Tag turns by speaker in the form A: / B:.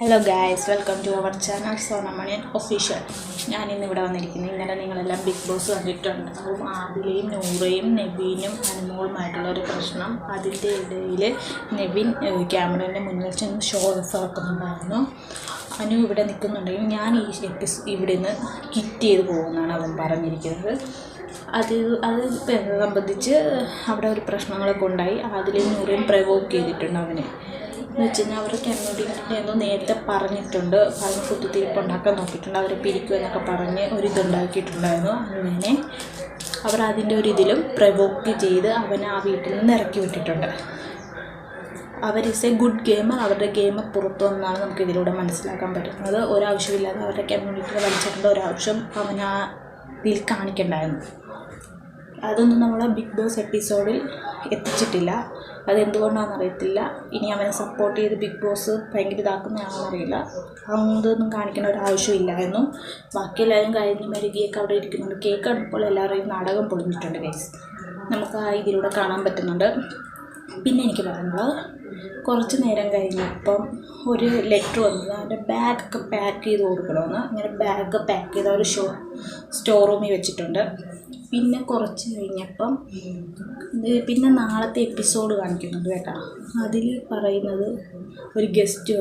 A: Hello guys, welcome to our channel Sonamaniyan official. ഞാനിന്നിവിടെ വന്നിരിക്കുന്നത്, ഇന്നലെ നിങ്ങളെല്ലാം ബിഗ് ബോസ് കണ്ടിട്ടുണ്ടാവും. ആദിലയും നൂറയും നെവിനും അനുമോളുമായിട്ടുള്ള ഒരു പ്രശ്നം. അതിൻ്റെ ഇടയിൽ നെവിൻ ക്യാമറേൻ്റെ മുന്നിൽ ചെന്ന് ഷോ ഓഫ് ആക്കുന്നുണ്ടായിരുന്നു. അനു ഇവിടെ നിൽക്കുന്നുണ്ടെങ്കിൽ ഞാൻ ഇവിടെ നിന്ന് കിറ്റ് ചെയ്ത് പോകുമെന്നാണ് അവൻ പറഞ്ഞിരിക്കുന്നത്. അത് സംബന്ധിച്ച് അവിടെ ഒരു പ്രശ്നങ്ങളൊക്കെ ഉണ്ടായി. ആദിലയും നൂറയും പ്രവോക്ക് ചെയ്തിട്ടുണ്ട് അവനെ എന്ന് വെച്ച് കഴിഞ്ഞാൽ അവരുടെ കമ്മ്യൂണിറ്റിൻ്റെ നേരത്തെ പറഞ്ഞിട്ടുണ്ട്, പറഞ്ഞ് കുത്തിത്തിരിപ്പ് ഉണ്ടാക്കാൻ നോക്കിയിട്ടുണ്ട്, അവരെ പിരിക്കും എന്നൊക്കെ പറഞ്ഞ് ഒരിതുണ്ടാക്കിയിട്ടുണ്ടായിരുന്നു. അങ്ങനെ അവർ അതിൻ്റെ ഇതിലും പ്രവോക്ക് ചെയ്ത് അവനെ ആ വീട്ടിൽ നിന്ന് ഇറക്കി വിട്ടിട്ടുണ്ട്. അവർ ഈസ് എ ഗുഡ് ഗെയിമർ. അവരുടെ ഗെയിം പുറത്തു വന്നാണ് നമുക്ക് ഇതിലൂടെ മനസ്സിലാക്കാൻ പറ്റുന്നത്. ഒരാവശ്യമില്ലാതെ അവരുടെ കമ്മ്യൂണിറ്റിയിൽ വലിച്ചിട്ടുണ്ട്. ഒരാവശ്യം അവൻ ആ ഇതിൽ കാണിക്കണ്ടായിരുന്നു. അതൊന്നും നമ്മളെ ബിഗ് ബോസ് എപ്പിസോഡിൽ എത്തിച്ചിട്ടില്ല. അതെന്തുകൊണ്ടാണെന്ന് അറിയത്തില്ല. ഇനി അവനെ സപ്പോർട്ട് ചെയ്ത് ബിഗ് ബോസ് ഭയങ്കര ഇതാക്കുന്നതാണെന്നറിയില്ല. അതൊന്നും കാണിക്കേണ്ട ഒരാവശ്യമില്ലായിരുന്നു. ബാക്കി എല്ലാവരും കഴിഞ്ഞ് മരുകിയൊക്കെ അവിടെ ഇരിക്കുന്നുണ്ട്. കേക്ക് കണ്ടപ്പോൾ എല്ലാവരുടെയും നാടകം പൊളിഞ്ഞിട്ടുണ്ട് ഗൈസ്. നമുക്ക് ആ ഇതിലൂടെ കാണാൻ പറ്റുന്നുണ്ട്. പിന്നെ എനിക്ക് പറയുന്നത്, കുറച്ച് നേരം കഴിഞ്ഞപ്പം ഒരു ലെറ്റർ വന്നത് അവൻ്റെ ബാഗൊക്കെ പാക്ക് ചെയ്ത് കൊടുക്കണമെന്ന്. അങ്ങനെ ബാഗ് പാക്ക് ചെയ്ത് ഒരു സ്റ്റോർ റൂമിൽ വെച്ചിട്ടുണ്ട്. പിന്നെ കുറച്ച് കഴിഞ്ഞപ്പം പിന്നെ നാളത്തെ എപ്പിസോഡ് കാണിക്കുന്നുണ്ട് കേട്ടോ. അതിൽ പറയുന്നത് ഒരു ഗസ്റ്റ്